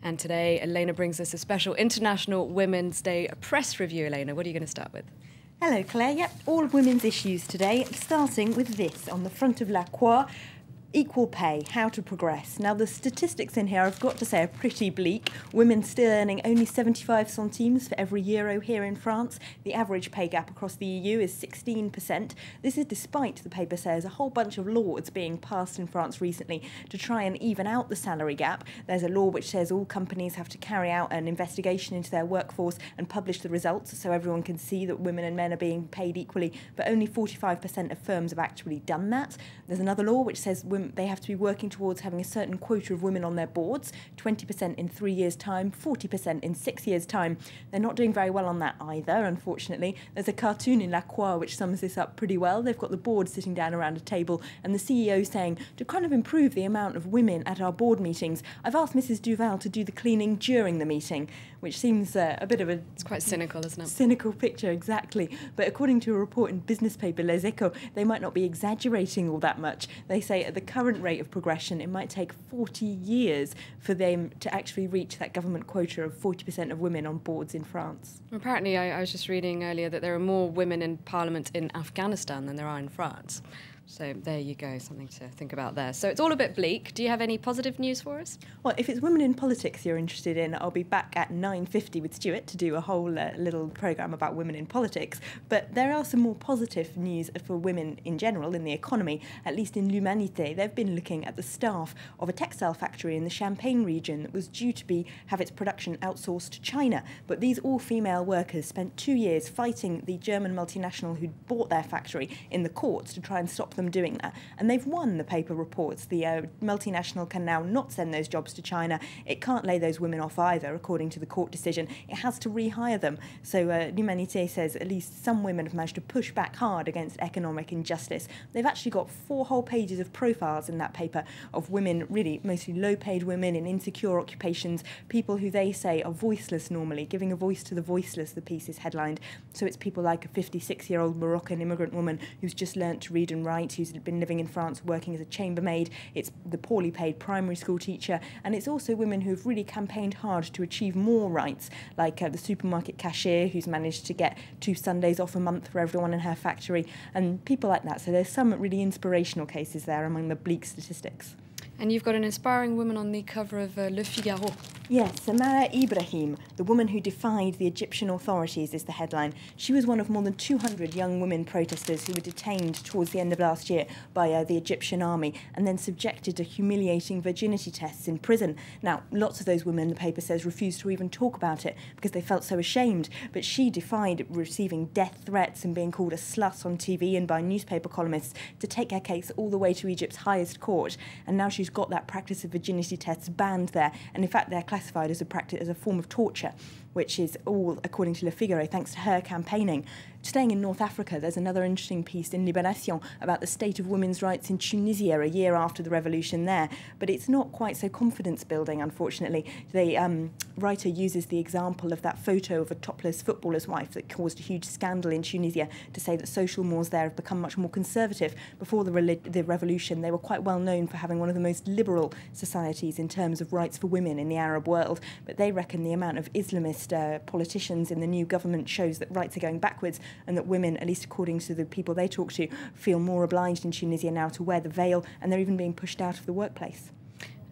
And today, Elena brings us a special International Women's Day press review. Elena, what are you going to start with? Hello, Claire. Yep, all women's issues today, starting with this on the front of La Croix. Equal pay, how to progress. Now, the statistics in here, I've got to say, are pretty bleak. Women still earning only 75 centimes for every euro here in France. The average pay gap across the EU is 16%. This is despite, the paper says, a whole bunch of laws being passed in France recently to try and even out the salary gap. There's a law which says all companies have to carry out an investigation into their workforce and publish the results so everyone can see that women and men are being paid equally, but only 45% of firms have actually done that. There's another law which says they have to be working towards having a certain quota of women on their boards, 20% in 3 years' time, 40% in 6 years' time. They're not doing very well on that either, unfortunately. There's a cartoon in La Croix which sums this up pretty well. They've got the board sitting down around a table and the CEO saying, to kind of improve the amount of women at our board meetings, I've asked Mrs. Duval to do the cleaning during the meeting, which seems a bit of a... It's quite cynical, isn't it? Cynical picture, exactly. But according to a report in business paper Les Echos, they might not be exaggerating all that much. They say at the current rate of progression, it might take 40 years for them to actually reach that government quota of 40% of women on boards in France. Apparently, I was just reading earlier that there are more women in parliament in Afghanistan than there are in France. So there you go, something to think about there. So it's all a bit bleak. Do you have any positive news for us? Well, if it's women in politics you're interested in, I'll be back at 9:50 with Stuart to do a whole little programme about women in politics. But there are some more positive news for women in general in the economy, at least in L'Humanité. They've been looking at the staff of a textile factory in the Champagne region that was due to have its production outsourced to China. But these all-female workers spent 2 years fighting the German multinational who'd bought their factory in the courts to try and stop them doing that, and they've won, the paper reports. The multinational can now not send those jobs to China. It can't lay those women off either, according to the court decision. It has to rehire them. So L'Humanité says at least some women have managed to push back hard against economic injustice. They've actually got 4 whole pages of profiles in that paper of women, really mostly low-paid women in insecure occupations, people who they say are voiceless normally, giving a voice to the voiceless, the piece is headlined. So it's people like a 56-year-old Moroccan immigrant woman who's just learnt to read and write, who's been living in France working as a chambermaid. It's the poorly paid primary school teacher, and it's also women who've really campaigned hard to achieve more rights, like the supermarket cashier who's managed to get 2 Sundays off a month for everyone in her factory, and people like that. So there's some really inspirational cases there among the bleak statistics. And you've got an inspiring woman on the cover of Le Figaro. Yes, Samara Ibrahim, the woman who defied the Egyptian authorities, is the headline. She was one of more than 200 young women protesters who were detained towards the end of last year by the Egyptian army and then subjected to humiliating virginity tests in prison. Now, lots of those women, the paper says, refused to even talk about it because they felt so ashamed, but she defied receiving death threats and being called a slut on TV and by newspaper columnists to take her case all the way to Egypt's highest court, and now she's got that practice of virginity tests banned there, and in fact they're classified as a form of torture, which is all, according to Le Figaro, thanks to her campaigning. Staying in North Africa, there's another interesting piece in Libération about the state of women's rights in Tunisia a year after the revolution there, but it's not quite so confidence-building, unfortunately. The writer uses the example of that photo of a topless footballer's wife that caused a huge scandal in Tunisia to say that social mores there have become much more conservative. Before the revolution, they were quite well known for having one of the most liberal societies in terms of rights for women in the Arab world, but they reckon the amount of Islamist politicians in the new government shows that rights are going backwards, and that women, at least according to the people they talk to, feel more obliged in Tunisia now to wear the veil, and they're even being pushed out of the workplace.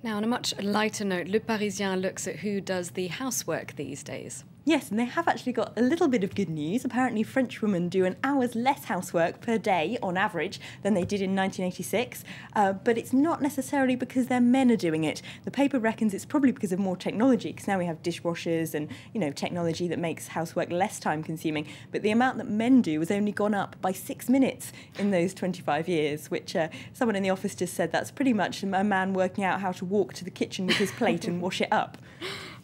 Now, on a much lighter note, Le Parisien looks at who does the housework these days. Yes, and they have actually got a little bit of good news. Apparently French women do an hour's less housework per day on average than they did in 1986, but it's not necessarily because their men are doing it. The paper reckons it's probably because of more technology, because now we have dishwashers and, you know, technology that makes housework less time consuming, but the amount that men do has only gone up by 6 minutes in those 25 years, which someone in the office just said that's pretty much a man working out how to walk to the kitchen with his plate and wash it up.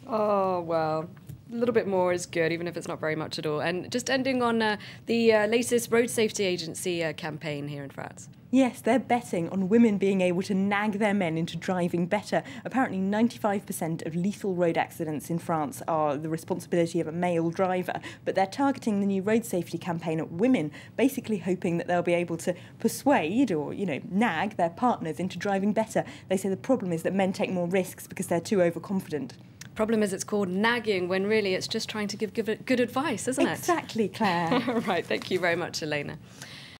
Oh, well. A little bit more is good, even if it's not very much at all. And just ending on the latest road safety agency campaign here in France. Yes, they're betting on women being able to nag their men into driving better. Apparently 95% of lethal road accidents in France are the responsibility of a male driver, but they're targeting the new road safety campaign at women, basically hoping that they'll be able to persuade or, nag their partners into driving better. They say the problem is that men take more risks because they're too overconfident. Problem is it's called nagging when really it's just trying to give good advice, isn't it? Exactly, Claire. All right, thank you very much, Elena.